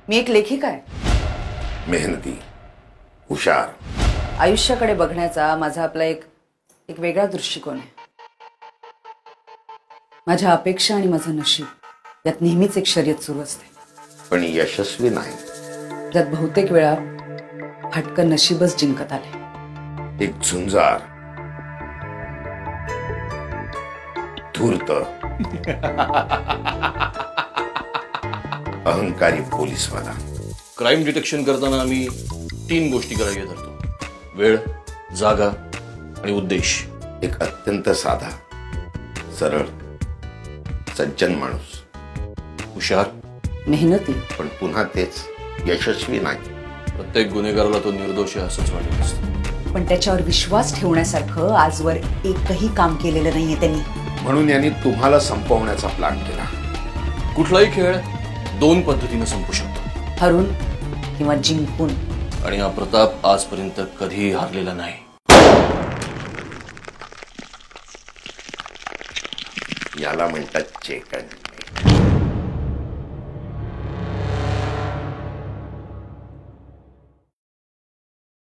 मी एक लेखिका आहे, मेहनती, हुशार. आयुष्याकडे बघण्याचा माझा आपला एक वेगळा दृष्टिकोन आहे. माझ्या अपेक्षा आणि माझं नशीब यात नेहमीच एक शर्यत सुरू असते, पण यशस्वी नाही. ज्यात बहुतेक वेळा फटकन नशीबच जिंकत आले. एक झुंजार, धूर्त, अहंकारी पोलीसवाला. क्राइम डिटेक्शन करताना आम्ही 3 गोष्टी ग्राह्य धरतो: वेळ, जागा आणि उद्देश. एक अत्यंत साधा, सरळ, सज्जन माणूस. हुशार, मेहनती, पण पुन्हा तेच, यशस्वी नाही. प्रत्येक गुन्हेगाराला तो निर्दोष आहे असंच वाटत असतं. पण त्याच्यावर विश्वास ठेवण्यासारखं आजवर एकही काम केलेलं नाहीये त्यांनी. म्हणून यांनी तुम्हाला संपवण्याचा प्लॅन केला. कुठलाही खेळ 2 पद्धतीने संपू शकतो: हरून किंवा जिंकून. आणि हा प्रताप आजपर्यंत कधीही हारलेला नाही. याला म्हणतात चेकन.